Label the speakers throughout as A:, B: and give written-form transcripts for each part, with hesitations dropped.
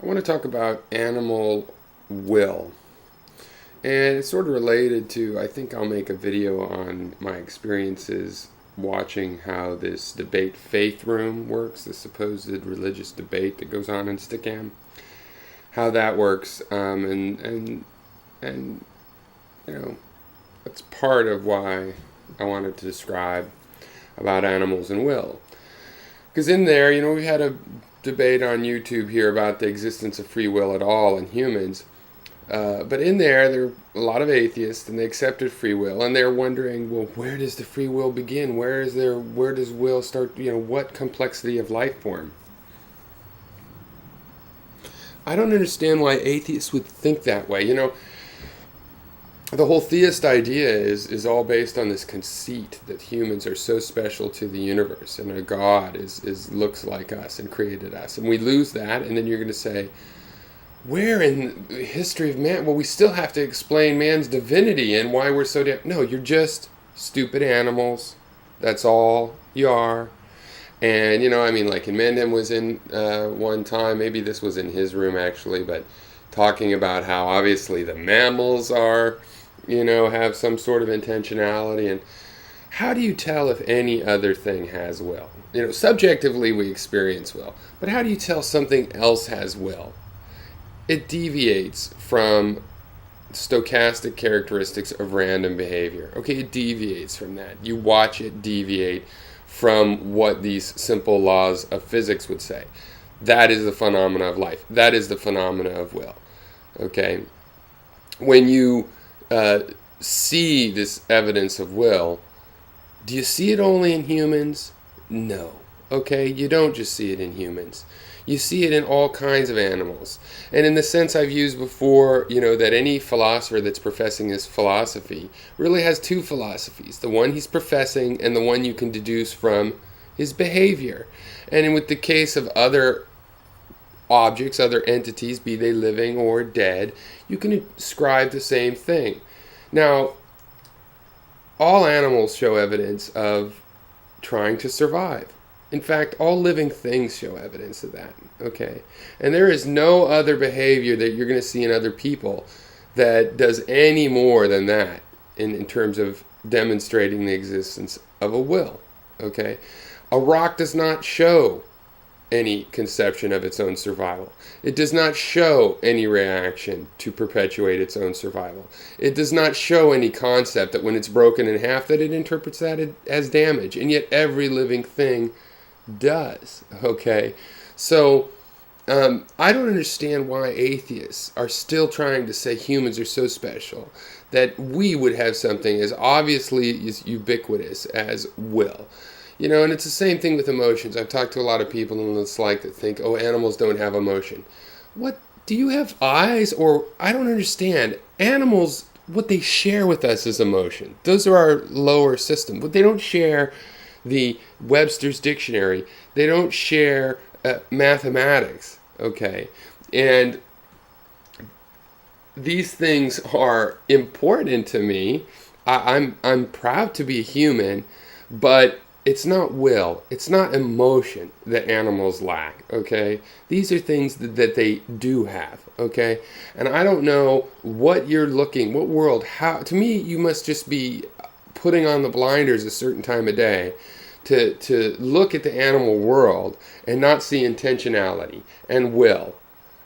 A: I want to talk about animal will. And it's sort of related to, I think I'll make a video on my experiences watching how this debate faith room works, the supposed religious debate that goes on in Stickam, how that works, and you know, that's part of why I wanted to describe about animals and will. Because in there, we've had a debate on YouTube here about the existence of free will at all in humans. But in there are a lot of atheists, and they accepted free will, and they're wondering, well, where does the free will begin? Where does will start? What complexity of life form? I don't understand why atheists would think that way. The whole theist idea is all based on this conceit that humans are so special to the universe, and a God is looks like us and created us, and we lose that, and then you're going to say, where in the history of man? Well, we still have to explain man's divinity and why we're so No, you're just stupid animals. That's all you are. And, like in Mendham was in one time, maybe this was in his room actually, but talking about how obviously the mammals are, have some sort of intentionality. And how do you tell if any other thing has will? Subjectively we experience will, but how do you tell something else has will? It deviates from stochastic characteristics of random behavior. Okay, it deviates from that. You watch it deviate from what these simple laws of physics would say. That is the phenomena of life. That is the phenomena of will. Okay? When you see this evidence of will, do you see it only in humans? No. Okay? You don't just see it in humans. You see it in all kinds of animals. And in the sense I've used before, that any philosopher that's professing his philosophy really has two philosophies. The one he's professing and the one you can deduce from his behavior. And with the case of other objects, other entities, be they living or dead, you can ascribe the same thing. Now, all animals show evidence of trying to survive. In fact, all living things show evidence of that, okay? And there is no other behavior that you're going to see in other people that does any more than that in terms of demonstrating the existence of a will, okay? A rock does not show any conception of its own survival. It does not show any reaction to perpetuate its own survival. It does not show any concept that when it's broken in half that it interprets that as damage. And yet every living thing does. Okay, so I don't understand why atheists are still trying to say humans are so special that we would have something as obviously as ubiquitous as will. And it's the same thing with emotions. I've talked to a lot of people in this like that think, oh, animals don't have emotion. What, do you have eyes? Or I don't understand. Animals, what they share with us is emotion. Those are our lower system. But they don't share the Webster's dictionary. They don't share mathematics, okay? And these things are important to me. I'm proud to be a human, but it's not will. It's not emotion that animals lack, okay? These are things that they do have, okay? And I don't know what world, to me, you must just be putting on the blinders a certain time of day to look at the animal world and not see intentionality and will.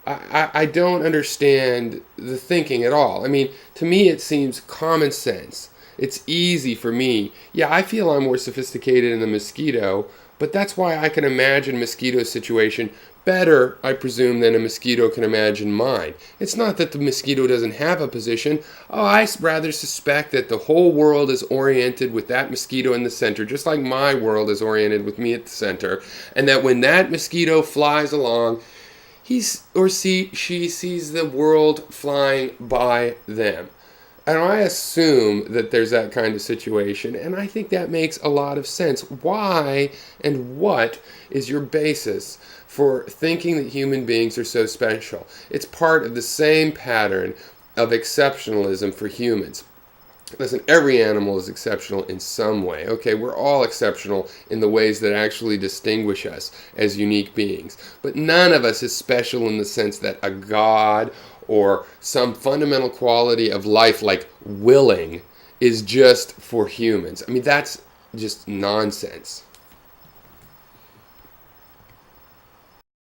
A: I don't understand the thinking at all. I mean, to me it seems common sense. It's easy for me. Yeah, I feel I'm more sophisticated in the mosquito, but that's why I can imagine mosquito's situation better, I presume, than a mosquito can imagine mine. It's not that the mosquito doesn't have a position. Oh, I rather suspect that the whole world is oriented with that mosquito in the center, just like my world is oriented with me at the center, and that when that mosquito flies along, she sees the world flying by them. And I assume that there's that kind of situation, and I think that makes a lot of sense. Why and what is your basis for thinking that human beings are so special? It's part of the same pattern of exceptionalism for humans. Listen, every animal is exceptional in some way. Okay, we're all exceptional in the ways that actually distinguish us as unique beings. But none of us is special in the sense that a god or some fundamental quality of life like willing is just for humans. I mean, that's just nonsense.